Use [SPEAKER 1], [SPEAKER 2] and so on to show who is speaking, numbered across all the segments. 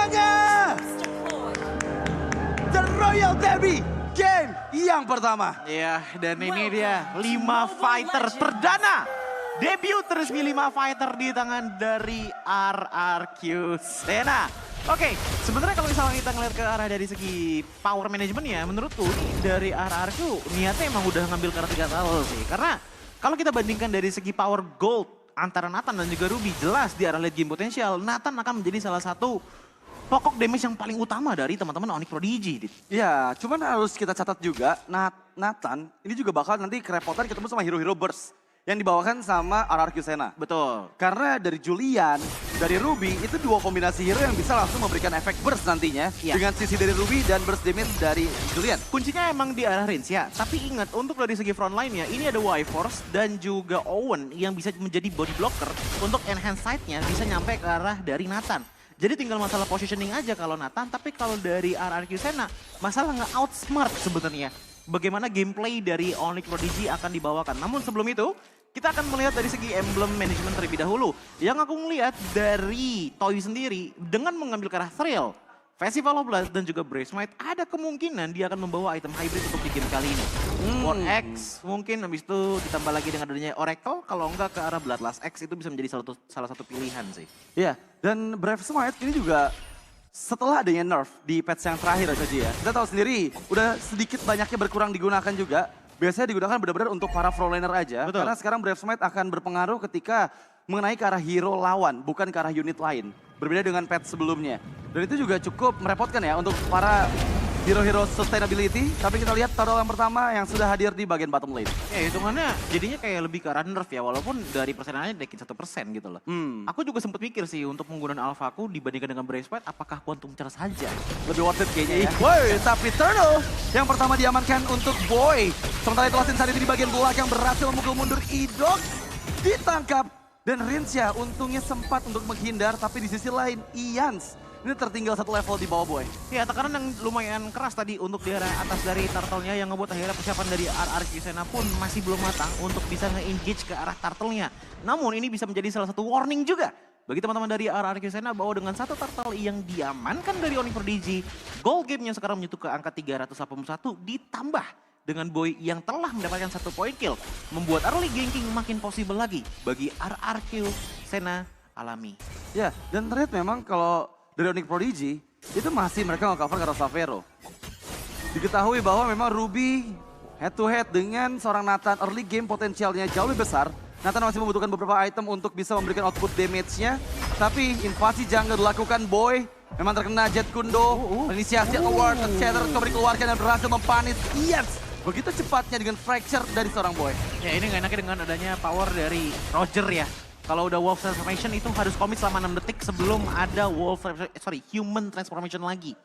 [SPEAKER 1] kemenangan The Royal Derby game yang pertama.
[SPEAKER 2] Iya, dan ini dia 5 fighter perdana. Debut resmi 5 fighter di tangan dari RRQ Sena. Oke, sebenarnya kalau misalnya kita ngeliat ke arah dari segi power management ya, menurutku dari RRQ niatnya emang udah ngambil ke arah 3 title sih. Karena kalau kita bandingkan dari segi power gold antara Nathan dan juga Ruby, jelas di arah late game potensial, Nathan akan menjadi salah satu pokok damage yang paling utama dari teman-teman Onyx Prodigy.
[SPEAKER 1] Ya, cuman harus kita catat juga, Nathan ini juga bakal nanti kerepotan ketemu sama hero-hero burst yang dibawakan sama RRQ Sena.
[SPEAKER 2] Betul.
[SPEAKER 1] Karena dari Julian, dari Ruby, itu dua kombinasi hero yang bisa langsung memberikan efek burst nantinya.
[SPEAKER 2] Iya.
[SPEAKER 1] Dengan sisi dari Ruby dan burst damage dari Julian.
[SPEAKER 2] Kuncinya emang di arah range ya, tapi ingat untuk dari segi frontline-nya, ini ada Y-Force dan juga Owen yang bisa menjadi body blocker untuk enhance side-nya bisa nyampe ke arah dari Nathan. Jadi tinggal masalah positioning aja kalau Nathan, tapi kalau dari RRQ Sena, masalah nge-outsmart sebenarnya. Bagaimana gameplay dari Onyx Prodigy akan dibawakan. Namun sebelum itu, kita akan melihat dari segi emblem management terlebih dahulu. Yang aku melihat dari Toy sendiri, dengan mengambil ke arah Thrill, Festival of Blood dan juga Brave Smite, ada kemungkinan dia akan membawa item hybrid untuk di game kali ini. War X mungkin, habis itu ditambah lagi dengan adanya Oracle, kalau enggak ke arah Bloodlust X itu bisa menjadi salah satu pilihan sih.
[SPEAKER 1] Iya, dan Brave Smite ini juga setelah adanya nerf di patch yang terakhir aja ya. Kita tahu sendiri, udah sedikit banyaknya berkurang digunakan juga. Biasanya digunakan benar-benar untuk para frontliner aja.
[SPEAKER 2] Betul.
[SPEAKER 1] Karena sekarang Brave Smite akan berpengaruh ketika mengenai ke arah hero lawan, bukan ke arah unit lain. Berbeda dengan patch sebelumnya. Dan itu juga cukup merepotkan ya untuk para hero-hero sustainability. Tapi kita lihat turtle yang pertama yang sudah hadir di bagian bottom lane.
[SPEAKER 2] Ya hitungannya jadinya kayak lebih ke arah nerf ya, walaupun dari persenannya naikin 1% gitu loh. Aku juga sempat mikir sih untuk penggunaan alpha aku dibandingkan dengan Brave Smite, apakah Quantum Charge saja?
[SPEAKER 1] Lebih worth it kayaknya ya. Woi, tapi turtle yang pertama diamankan untuk Boy. Sementara itu Lasin saat ini di bagian belakang berhasil memukul mundur Idok. Ditangkap. Dan Rinsya untungnya sempat untuk menghindar, tapi di sisi lain Ians ini tertinggal satu level di bawah Boy.
[SPEAKER 2] Ya, tekanan yang lumayan keras tadi untuk di arah atas dari turtle-nya yang ngebuat akhirnya persiapan dari RRQ Sena pun masih belum matang untuk bisa nge-engage ke arah turtle-nya. Namun ini bisa menjadi salah satu warning juga bagi teman-teman dari RRQ Sena bahwa dengan satu turtle yang diamankan dari Onyx Prodigy, goal game-nya sekarang menyentuh ke angka 381 ditambah dengan Boy yang telah mendapatkan 1 point kill, membuat early ganking makin possible lagi bagi RRQ Sena alami.
[SPEAKER 1] Ya, dan terlihat memang kalau dari Onyx Prodigy, itu masih mereka nge-cover ke arah Savero. Diketahui bahwa memang Ruby head to head dengan seorang Nathan, early game potensialnya jauh lebih besar. Nathan masih membutuhkan beberapa item untuk bisa memberikan output damage-nya. Tapi invasi jungle dilakukan Boy, memang terkena Jet Kundo. Inisiasi award, Shatter coba dikeluarkan dan berhasil mempanis Ians. Begitu cepatnya dengan fracture dari seorang Boy.
[SPEAKER 2] Ya ini gak enaknya dengan adanya power dari Roger ya. Kalau udah Wolf Transformation itu harus komit selama 6 detik sebelum ada Human Transformation lagi.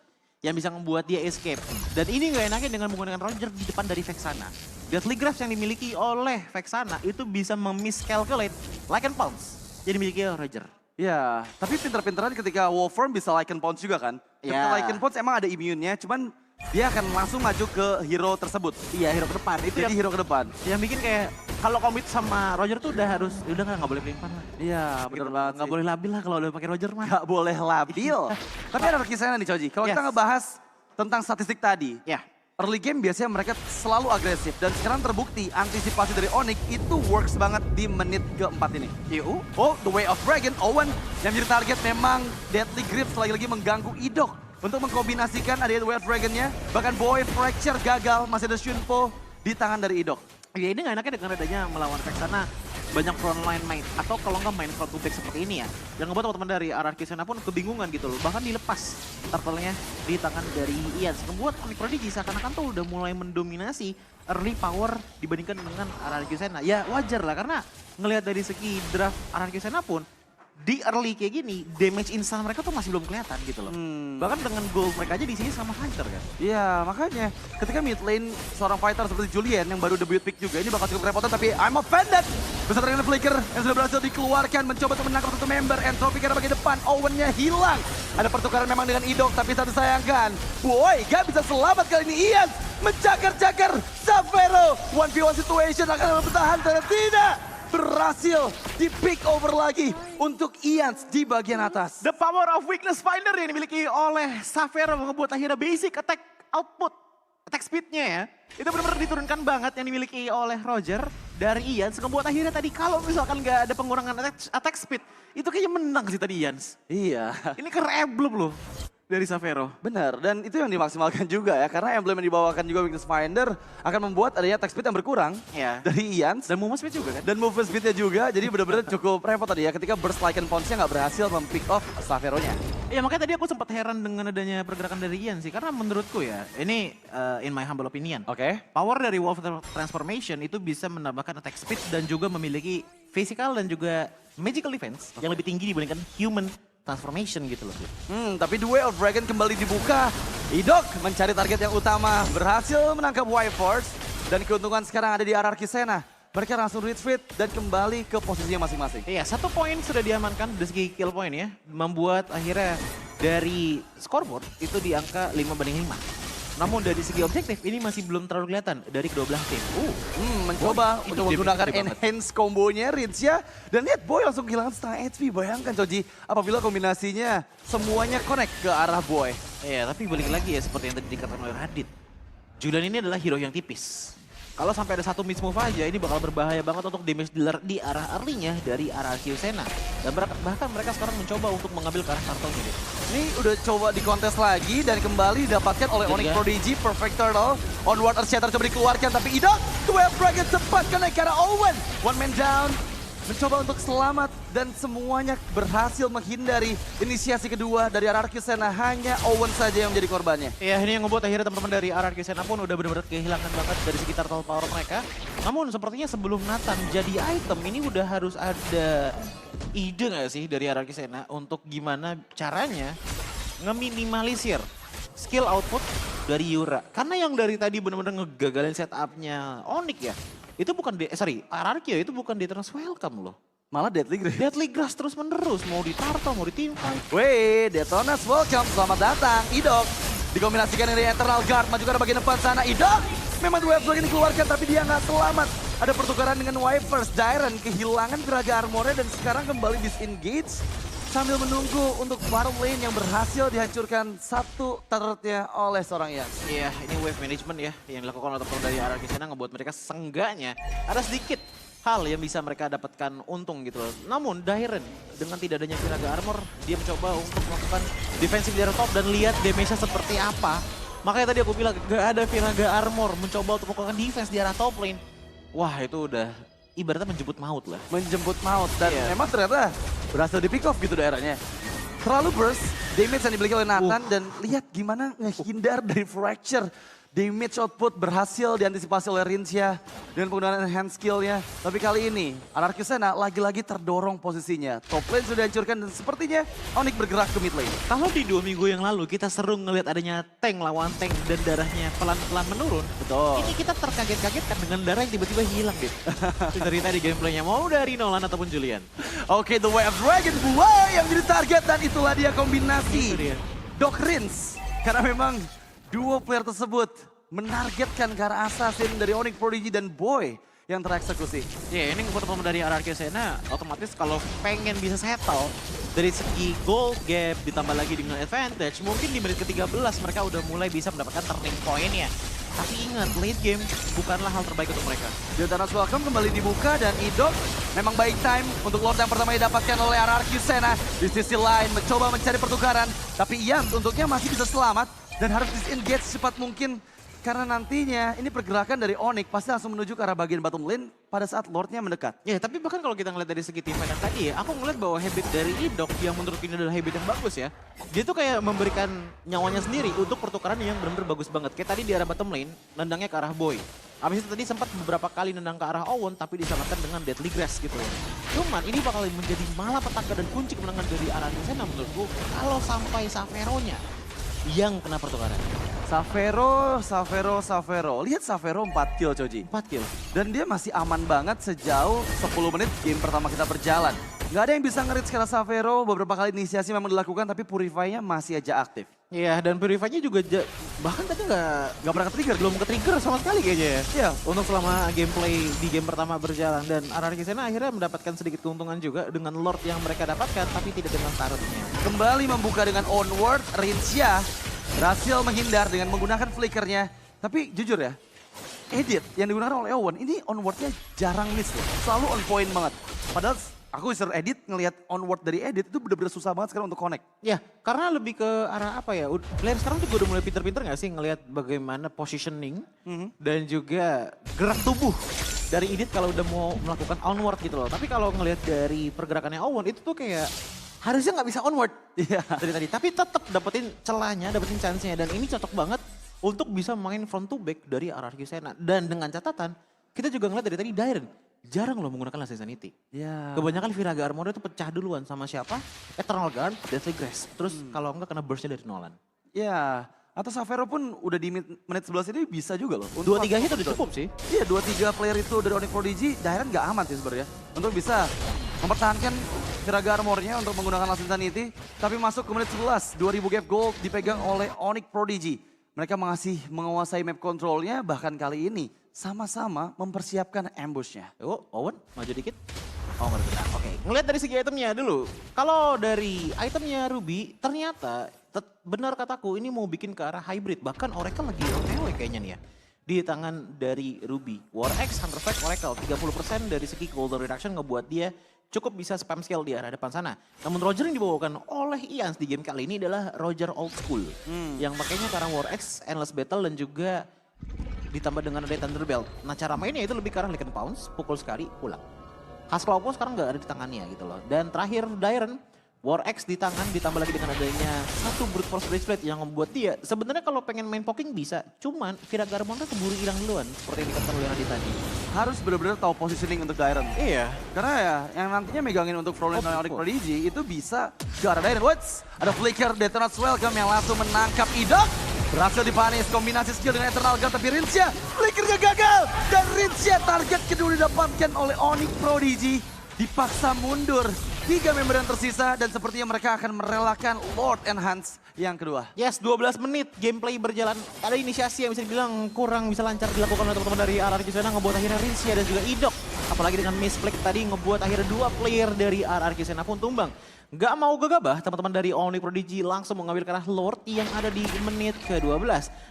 [SPEAKER 2] Yang bisa membuat dia escape. Dan ini gak enaknya dengan menggunakan Roger di depan dari Vexana. Deadly Grasp yang dimiliki oleh Vexana itu bisa memiscalculate Lycan Pounce. Jadi dimiliki oleh Roger.
[SPEAKER 1] Ya, tapi pinter-pinteran ketika Wolfram bisa Lycan Pounce juga kan. Ketika Lycan Pounce emang ada immune-nya, cuman dia akan langsung maju ke hero tersebut.
[SPEAKER 2] Iya, hero ke depan. Itu
[SPEAKER 1] jadi hero ke depan.
[SPEAKER 2] Yang bikin kayak kalau komit sama Roger tuh udah harus, udah nggak boleh pelimpan lah.
[SPEAKER 1] Iya, bener banget.
[SPEAKER 2] Nggak boleh labil lah kalau udah pakai Roger mah.
[SPEAKER 1] Nggak boleh labil. Tapi ada kisahnya nih Coji. Kalau kita ngebahas tentang statistik tadi.
[SPEAKER 2] Ya.
[SPEAKER 1] Early game biasanya mereka selalu agresif. Dan sekarang terbukti antisipasi dari Onyx itu works banget di menit keempat ini. Oh, The Way of Dragon, Owen yang menjadi target memang Deadly Grip lagi-lagi mengganggu Idok. Untuk mengkombinasikan adanya The Way of Dragon-nya. Bahkan Boy fracture gagal, masih ada Shunpo di tangan dari Idok.
[SPEAKER 2] Ya ini gak enaknya dengan adanya melawan Vexana banyak frontline main. Atau kalau nggak main front to back seperti ini ya. Yang ngebuat teman-teman dari RRQ Sena pun kebingungan gitu loh. Bahkan dilepas turtle-nya di tangan dari Ians. Membuat Onyx Prodigy seakan-akan tuh udah mulai mendominasi early power dibandingkan dengan RRQ Sena. Ya wajar lah karena ngelihat dari segi draft RRQ Sena pun di early kayak gini, damage instan mereka tuh masih belum kelihatan gitu loh. Bahkan dengan goal mereka aja di sini sama Hunter kan.
[SPEAKER 1] Iya, makanya ketika mid lane seorang fighter seperti Julian yang baru debut pick juga, ini bakal cukup repotan tapi I'm offended. Beserta dengan Flicker yang sudah berhasil dikeluarkan, mencoba untuk menangkap satu member. Entropy karena bagian depan, Owen-nya hilang. Ada pertukaran memang dengan Idok, tapi satu sayangkan. Boy, gak bisa selamat kali ini Ian. Mencakar-cakar Savero. 1v1 situation akan bertahan, tapi tidak. berhasil di pick over lagi untuk Ians di bagian atas.
[SPEAKER 2] The power of weakness finder yang dimiliki oleh Xavero membuat akhirnya basic attack output, attack speednya ya. Itu benar-benar diturunkan banget yang dimiliki oleh Roger dari Ians. Membuat akhirnya tadi kalau misalkan nggak ada pengurangan attack speed, itu kayaknya menang sih tadi Ians.
[SPEAKER 1] Iya.
[SPEAKER 2] Ini keren belum loh dari Xavero.
[SPEAKER 1] Benar, dan itu yang dimaksimalkan juga ya. Karena emblem yang dibawakan juga Weakness Finder akan membuat adanya attack speed yang berkurang
[SPEAKER 2] Iya.
[SPEAKER 1] dari Ians.
[SPEAKER 2] Dan movement speed juga kan.
[SPEAKER 1] Dan movement speednya juga, jadi benar-benar cukup repot tadi ya ketika burst like and pounce-nya nggak berhasil mem-pick off Xavero-nya.
[SPEAKER 2] Ya makanya tadi aku sempat heran dengan adanya pergerakan dari Ian sih. Karena menurutku ya, ini in my humble opinion.
[SPEAKER 1] Oke.
[SPEAKER 2] Power dari Wolf Transformation itu bisa menambahkan attack speed dan juga memiliki physical dan juga magical defense yang lebih tinggi dibandingkan human transformation gitu loh.
[SPEAKER 1] Tapi Duel of Dragon kembali dibuka. Idok mencari target yang utama, berhasil menangkap Y-Force. Dan keuntungan sekarang ada di RRQ Sena. Mereka langsung retreat dan kembali ke posisinya masing-masing.
[SPEAKER 2] Iya, 1 poin sudah diamankan dari segi kill point ya. Membuat akhirnya dari scoreboard itu di angka 5-5. Namun dari segi objektif ini masih belum terlalu kelihatan dari kedua belah tim.
[SPEAKER 1] Mencoba
[SPEAKER 2] itu
[SPEAKER 1] untuk
[SPEAKER 2] dia
[SPEAKER 1] menggunakan
[SPEAKER 2] gede banget.
[SPEAKER 1] enhance kombonya Rinsya. Dan lihat Boy langsung kehilangan setengah HP. Bayangkan Coji, apabila kombinasinya semuanya connect ke arah Boy.
[SPEAKER 2] Iya, tapi balik lagi ya seperti yang tadi dikatakan oleh Radit. Julian ini adalah hero yang tipis. Kalau sampai ada 1 mismove aja, ini bakal berbahaya banget untuk damage dealer di arah early-nya dari arah Q Sena. Dan bahkan mereka sekarang mencoba untuk mengambil ke arah Turtle ini.
[SPEAKER 1] Ini udah coba dikontes lagi dan kembali didapatkan oleh Onyx Prodigy. Perfect Turtle. Onward Earthshatter coba dikeluarkan tapi Idok. 12 Dragon cepat connect ke arah Owen. One man down. Mencoba untuk selamat dan semuanya berhasil menghindari inisiasi kedua dari RRQ Sena. Hanya Owen saja yang menjadi korbannya.
[SPEAKER 2] Iya, ini yang membuat akhirnya teman-teman dari RRQ Sena pun udah benar-benar kehilangan banget dari sekitar turtle power mereka. Namun sepertinya sebelum Nathan jadi item ini udah harus ada ide nggak sih dari RRQ Sena untuk gimana caranya ngeminimalisir skill output dari Yura. Karena yang dari tadi benar-benar ngegagalin setupnya Onyx ya. Itu bukan, RRQ ya, itu bukan Deton's Welcome loh.
[SPEAKER 1] Malah Deadly Grace.
[SPEAKER 2] Deadly Grass terus menerus, mau di Turtle, mau di Teamfight.
[SPEAKER 1] Weh, Detonas welcome, selamat datang, Idok. Dikombinasikan dengan Eternal Guard, maju ke arah bagian depan sana, Idok. Memang dua Dragon dikeluarkan tapi dia nggak selamat. Ada pertukaran dengan Wipers, Dyren kehilangan geraga armornya dan sekarang kembali disengage. Sambil menunggu untuk bottom lane yang berhasil dihancurkan satu turretnya oleh seorang Ian.
[SPEAKER 2] Iya, ini wave management ya yang dilakukan oleh teman-teman dari RRQ Sena ngebuat mereka senggaknya ada sedikit hal yang bisa mereka dapatkan untung gitu loh. Namun Dyren dengan tidak adanya Viraga Armor, dia mencoba untuk melakukan defensive dari top dan lihat damage-nya seperti apa. Makanya tadi aku bilang gak ada Viraga Armor mencoba untuk melakukan defense di arah top lane. Wah itu udah ibaratnya menjemput maut lah.
[SPEAKER 1] Menjemput maut dan memang ternyata berhasil di pick off gitu daerahnya. Terlalu burst, damage yang dimiliki oleh Nathan dan lihat gimana ngehindar dari fracture. Damage output berhasil diantisipasi oleh Rinsya dengan penggunaan hand skill-nya. Tapi kali ini RRQ Sena lagi-lagi terdorong posisinya. Top lane sudah dihancurkan dan sepertinya Onyx bergerak ke mid lane.
[SPEAKER 2] Kalau di 2 minggu yang lalu kita seru ngelihat adanya tank lawan tank dan darahnya pelan-pelan menurun.
[SPEAKER 1] Betul.
[SPEAKER 2] Ini kita terkaget-kagetkan dengan darah yang tiba-tiba hilang deh. Cerita di gameplaynya mau dari Nolan ataupun Julian.
[SPEAKER 1] Oke, The Way of Dragon Buai yang jadi target dan itulah dia kombinasi.
[SPEAKER 2] Itu dia.
[SPEAKER 1] Doc Rins. Karena memang duo player tersebut menargetkan ke arah assassin dari Onyx Prodigy dan Boy yang tereksekusi.
[SPEAKER 2] Ya ini buat teman dari RRQ Sena otomatis kalau pengen bisa settle dari segi goal gap ditambah lagi dengan advantage mungkin di menit ke-13 mereka udah mulai bisa mendapatkan turning point ya. Tapi ingat late game bukanlah hal terbaik untuk mereka.
[SPEAKER 1] Deton's Welcome kembali dibuka dan Idok memang baik time untuk Lord yang pertama didapatkan oleh RRQ Sena. Di sisi lain mencoba mencari pertukaran tapi Ian untuknya masih bisa selamat dan harus disengage secepat mungkin. Karena nantinya ini pergerakan dari Onyx pasti langsung menuju ke arah bagian bottom lane pada saat Lordnya mendekat.
[SPEAKER 2] Ya tapi bahkan kalau kita ngeliat dari segi tim fight yang tadi ya, aku ngeliat bahwa habit dari Idok yang menurut ini adalah habit yang bagus ya. Dia tuh kayak memberikan nyawanya sendiri untuk pertukaran yang benar-benar bagus banget. Kayak tadi di arah bottom lane, nendangnya ke arah Boy. Abis itu tadi sempat beberapa kali nendang ke arah Owen tapi diselamatkan dengan Deadly Grass gitu loh. Cuman ini bakal menjadi malapetaka dan kunci kemenangan dari arah Sena menurutku kalau sampai Xavero-nya yang kena pertukaran.
[SPEAKER 1] Xavero. Lihat Xavero 4 kill Coji.
[SPEAKER 2] 4 kill.
[SPEAKER 1] Dan dia masih aman banget sejauh 10 menit game pertama kita berjalan. Nggak ada yang bisa ngerit sekarang Xavero, beberapa kali inisiasi memang dilakukan tapi Purify-nya masih aja aktif.
[SPEAKER 2] Iya dan Purify-nya juga Bahkan tadi nggak
[SPEAKER 1] pernah ke-trigger.
[SPEAKER 2] belum ke-trigger sama sekali kayaknya ya.
[SPEAKER 1] Iya.
[SPEAKER 2] Untuk selama gameplay di game pertama berjalan. Dan RRQ Sena akhirnya mendapatkan sedikit keuntungan juga dengan Lord yang mereka dapatkan, tapi tidak dengan turretnya.
[SPEAKER 1] Kembali membuka dengan onward, Rinsya berhasil menghindar dengan menggunakan flickernya. Tapi jujur ya, edit yang digunakan oleh Owen ini onwardnya jarang miss loh. Selalu on point banget. Padahal aku disuruh edit, ngelihat onward dari edit itu bener-bener susah banget sekarang untuk connect.
[SPEAKER 2] Ya, karena lebih ke arah apa ya, player sekarang juga udah mulai pinter-pinter gak sih ngelihat bagaimana positioning dan juga gerak tubuh dari Edith kalau udah mau melakukan onward gitu loh. Tapi kalau ngelihat dari pergerakannya Owen itu tuh kayak harusnya nggak bisa onward dari tadi. Tapi tetap dapetin celahnya, dapetin chance-nya. Dan ini cocok banget untuk bisa main front to back dari RRQ Sena. Dan dengan catatan, kita juga ngeliat dari tadi Dairen jarang loh menggunakan Last Insanity.
[SPEAKER 1] Ya.
[SPEAKER 2] Kebanyakan Viraga Armor itu pecah duluan sama siapa? Eternal Guard, Deathly Grace. Terus kalau enggak kena burstnya dari Nolan.
[SPEAKER 1] Ya, atau Savero pun udah di menit 11 ini bisa juga loh.
[SPEAKER 2] 2-3 hit udah cukup sih.
[SPEAKER 1] Iya, 2-3 player itu dari Onyx Prodigy, Dairen nggak aman sih sebenarnya. Untuk bisa mempertahankan Viraga Armornya untuk menggunakan Last Insanity. Tapi masuk ke menit 11, 2000 gap gold dipegang oleh Onyx Prodigy. Mereka masih menguasai map controlnya, bahkan kali ini sama-sama mempersiapkan ambushnya.
[SPEAKER 2] Oh, Owen maju dikit. Oh, nggak benar. Oke, ngeliat dari segi itemnya dulu. Kalau dari itemnya Ruby, ternyata benar kataku ini mau bikin ke arah hybrid. Bahkan Oracle lagi OTW kayaknya nih ya. Di tangan dari Ruby. War X, Hunter Strike, Oracle. 30% dari segi cooldown reduction ngebuat dia cukup bisa spam skill di arah depan sana. Namun Roger yang dibawakan oleh Ians di game kali ini adalah Roger Old School. Yang makanya karena War X, Endless Battle dan juga ditambah dengan ada Thunderbelt. Nah cara mainnya itu lebih ke arah Lycan Pounce, pukul sekali, pulang. Haskell sekarang nggak ada di tangannya gitu loh. Dan terakhir Dairen, War X di tangan ditambah lagi dengan adanya satu Brute Force Bracelet yang membuat dia sebenarnya kalau pengen main poking bisa. Cuman Viraga Armornya keburu hilang duluan seperti yang dikatakan oleh Radit tadi.
[SPEAKER 1] Harus benar-benar tahu positioning untuk Dairen.
[SPEAKER 2] Iya.
[SPEAKER 1] Karena ya yang nantinya megangin untuk frontline Onyx Prodigy itu bisa ke arah Dairen. What's? Ada flicker Detonate Welcome yang langsung menangkap Idok. Berhasil dipanis, kombinasi skill dengan Eternal Guard, tapi Rinsya, flickernya gagal. Dan Rinsya target kedua didapatkan oleh Onyx Prodigy. Dipaksa mundur, 3 member yang tersisa dan sepertinya mereka akan merelakan Lord Enhance yang kedua.
[SPEAKER 2] Yes, 12 menit gameplay berjalan. Ada inisiasi yang bisa dibilang kurang bisa lancar dilakukan oleh teman-teman dari RRQ Sena ngebuat akhirnya Rinsya dan juga Idok. Apalagi dengan misflick tadi ngebuat akhirnya 2 player dari RRQ Sena pun tumbang. Gak mau gegabah, teman-teman dari Onyx Prodigy langsung mengambil ke arah Lord yang ada di menit ke-12.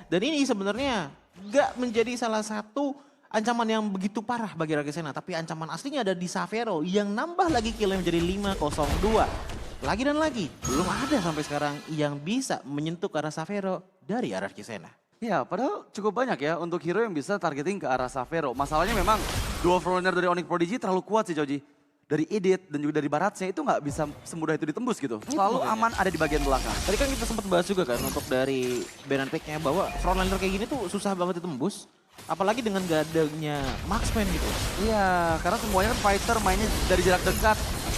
[SPEAKER 2] Dan ini sebenarnya gak menjadi salah satu ancaman yang begitu parah bagi RRQ Sena. Tapi ancaman aslinya ada di Savero yang nambah lagi killnya menjadi 5-0-2. Lagi dan lagi, belum ada sampai sekarang yang bisa menyentuh ke arah Savero dari RRQ Sena.
[SPEAKER 1] Ya, padahal cukup banyak ya untuk hero yang bisa targeting ke arah Savero. Masalahnya memang dua frontrunner dari Onyx Prodigy terlalu kuat sih Joji. Dari Edith dan juga dari Baratnya itu nggak bisa semudah itu ditembus gitu. Selalu aman ada di bagian belakang.
[SPEAKER 2] Tadi kan kita sempat bahas juga kan untuk dari Baron Pick-nya bahwa frontliner kayak gini tuh susah banget ditembus. Apalagi dengan gak adanya marksman gitu.
[SPEAKER 1] Iya, karena semuanya kan fighter mainnya dari jarak dekat.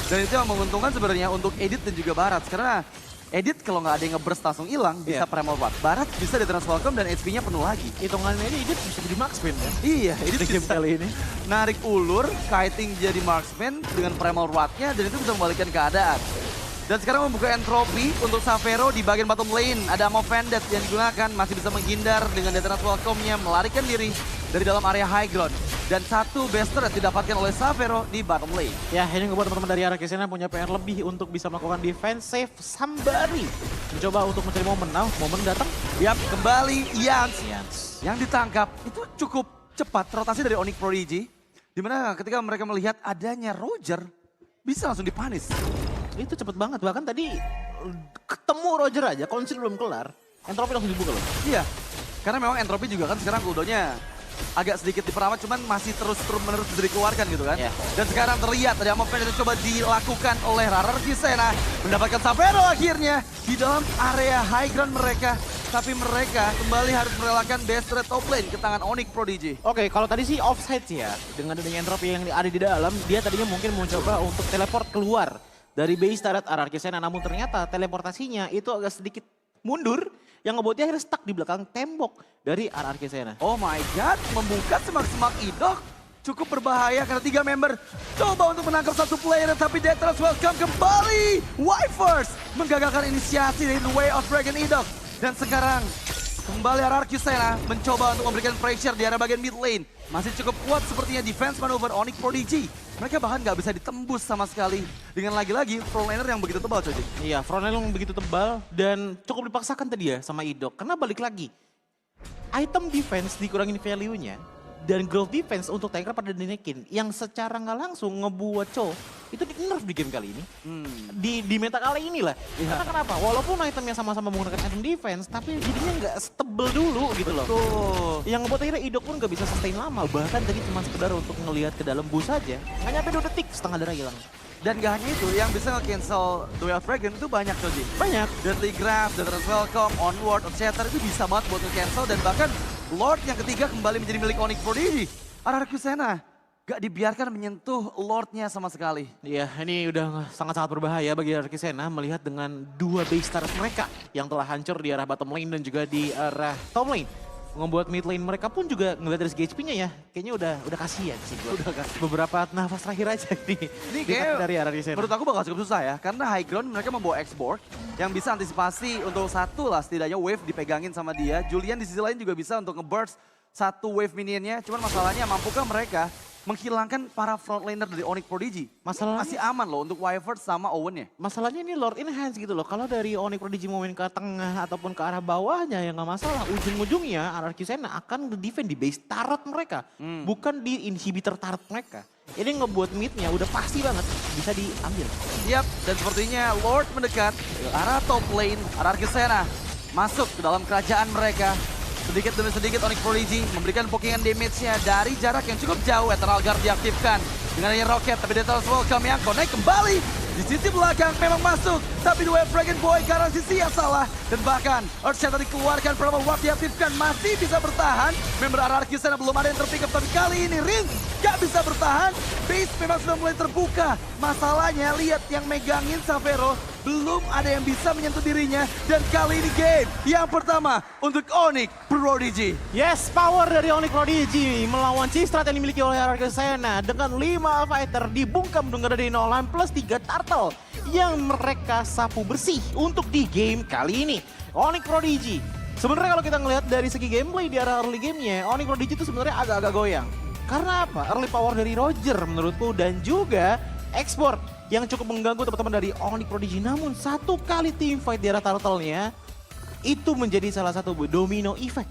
[SPEAKER 1] Dan itu yang menguntungkan sebenarnya untuk Edith dan juga Barat. Karena Edith kalau nggak ada yang nge-burst langsung hilang, bisa primal Watt. Barat bisa di-trans welcome dan HP-nya penuh lagi.
[SPEAKER 2] Hitungannya ini Edith bisa jadi marksman kan?
[SPEAKER 1] Iya, Edith
[SPEAKER 2] game
[SPEAKER 1] bisa
[SPEAKER 2] kali ini.
[SPEAKER 1] narik ulur, kiting jadi marksman dengan primal Watt-nya dan itu bisa membalikkan keadaan. Dan sekarang membuka entropi untuk Savero di bagian bottom lane. Ada Ammo Vendetta yang digunakan, masih bisa menghindar dengan Detonate Welcome-nya, melarikan diri dari dalam area high ground. Dan satu bester yang didapatkan oleh Savero di bottom lane.
[SPEAKER 2] Ya, ini ngebuat teman-teman dari RRQ Sena punya PR lebih untuk bisa melakukan defense save Sambari. Mencoba untuk mencari momen. Nah, momen datang.
[SPEAKER 1] Yap, kembali Ians yang ditangkap. Itu cukup cepat rotasi dari Onyx Prodigy. Dimana ketika mereka melihat adanya Roger, bisa langsung dipanis.
[SPEAKER 2] Itu cepet banget, bahkan tadi ketemu Roger aja, konsil belum kelar, entropi langsung dibuka loh.
[SPEAKER 1] Iya, karena memang entropi juga kan sekarang cooldownnya agak sedikit diperawat, cuman masih terus-menerus bisa dikeluarkan gitu kan.
[SPEAKER 2] Yeah.
[SPEAKER 1] Dan sekarang terlihat ada Ammo Vendetta yang coba dilakukan oleh RRQ Sena. Mendapatkan Savero akhirnya di dalam area high ground mereka. Tapi mereka kembali harus merelakan best red top lane ke tangan Onyx Prodigy.
[SPEAKER 2] Oke, kalau tadi sih offside sih ya, dengan adanya entropi yang ada di dalam, dia tadinya mungkin mau coba untuk teleport keluar dari base turret RRQ Sena, namun ternyata teleportasinya itu agak sedikit mundur yang ngebuat dia akhirnya stuck di belakang tembok dari RRQ Sena.
[SPEAKER 1] Oh my god, membuka semak-semak Idok cukup berbahaya karena 3 member coba untuk menangkap satu player tapi Detonate Welcome kembali. Wifers menggagalkan inisiasi dari The Way of Dragon Idok. Dan sekarang Kembali RRQ Sena mencoba untuk memberikan pressure di area bagian mid lane. Masih cukup kuat sepertinya defense manuver Onyx Prodigy. Mereka bahkan nggak bisa ditembus sama sekali. Dengan lagi-lagi frontliner yang begitu tebal, Coji.
[SPEAKER 2] Iya, frontline yang begitu tebal dan cukup dipaksakan tadi ya sama Idok. Karena balik lagi, item defense dikurangin value-nya dan growth defense untuk tanker pada dinaikin. Yang secara nggak langsung ngebuat Cho itu di-nerf di game kali ini. Di meta kali ini lah. Karena kenapa? Walaupun itemnya sama-sama menggunakan item defense, tapi jadinya nggak setebel dulu gitu loh.
[SPEAKER 1] Tuh.
[SPEAKER 2] Yang ngebuat akhirnya Idok pun nggak bisa sustain lama. Bahkan tadi cuma sekedar untuk ngelihat ke dalam bus aja. Nggak nyampe 2 detik, setengah darah hilang.
[SPEAKER 1] Dan gak hanya itu, yang bisa nge-cancel Duel Dragon itu banyak, Coji.
[SPEAKER 2] Banyak.
[SPEAKER 1] Deadly Graph, Dangerous Welcome, Onward, etc. itu bisa banget buat nge-cancel. Dan bahkan Lord yang ketiga kembali menjadi milik Onyx Prodigy. RRQ Sena gak dibiarkan menyentuh Lordnya sama sekali.
[SPEAKER 2] Iya, ini udah sangat-sangat berbahaya bagi RRQ Sena melihat dengan 2 base stars mereka yang telah hancur di arah bottom lane dan juga di arah top lane. Ngebuat mid lane mereka pun juga ngeliat dari segi HP-nya ya, kayaknya udah kasihan sih gue.
[SPEAKER 1] Udah kasihan.
[SPEAKER 2] Beberapa nafas terakhir aja
[SPEAKER 1] Ini
[SPEAKER 2] kayak
[SPEAKER 1] kayak
[SPEAKER 2] dari RRQ Sena.
[SPEAKER 1] menurut aku bakal cukup susah ya. Karena high ground mereka membawa X-Borg yang bisa antisipasi untuk satu lah setidaknya wave dipegangin sama dia. Julian di sisi lain juga bisa untuk nge-burst satu wave minionnya. Cuman masalahnya mampukah mereka menghilangkan para frontliner dari Onyx Prodigy?
[SPEAKER 2] Masalahnya-
[SPEAKER 1] Masih aman loh untuk Wyvern sama Owen-nya.
[SPEAKER 2] Masalahnya ini Lord Enhance gitu loh. Kalau dari Onyx Prodigy mau main ke tengah ataupun ke arah bawahnya ya nggak masalah. Ujung-ujungnya RRQ Sena akan defend di base turret mereka. Bukan di inhibitor turret mereka. Ini ngebuat midnya udah pasti banget bisa diambil.
[SPEAKER 1] Yap, dan sepertinya Lord mendekat ke arah top lane. RRQ Sena masuk ke dalam kerajaan mereka. Sedikit demi sedikit Onyx Prodigy memberikan pokingan damage-nya dari jarak yang cukup jauh. Eternal Guard diaktifkan dengan hanya roket, tapi Dangerous Welcome yang connect kembali. Di sisi belakang memang masuk, tapi dua Dragon Boy karena sisi yang salah. Dan bahkan Earthshatter dikeluarkan, Primal Ward diaktifkan, masih bisa bertahan. Member RRQ Sena belum ada yang terpick up, tapi kali ini Rin gak bisa bertahan. Base memang sudah mulai terbuka. Masalahnya lihat yang megangin Savero, belum ada yang bisa menyentuh dirinya. Dan kali ini game yang pertama untuk Onyx Prodigy.
[SPEAKER 2] Yes, power dari Onyx Prodigy melawan Cistrat yang dimiliki oleh RRQ Sena dengan 5 fighter dibungkam dengan dari Nolan plus 3 turtle yang mereka sapu bersih untuk di game kali ini. Onyx Prodigy, sebenarnya kalau kita ngelihat dari segi gameplay di arah early gamenya, Onyx Prodigy itu sebenarnya agak-agak goyang. Karena apa? Early power dari Roger menurutku dan juga export yang cukup mengganggu teman-teman dari Onyx Prodigy. Namun satu kali team fight di arah turtle-nya itu menjadi salah satu domino effect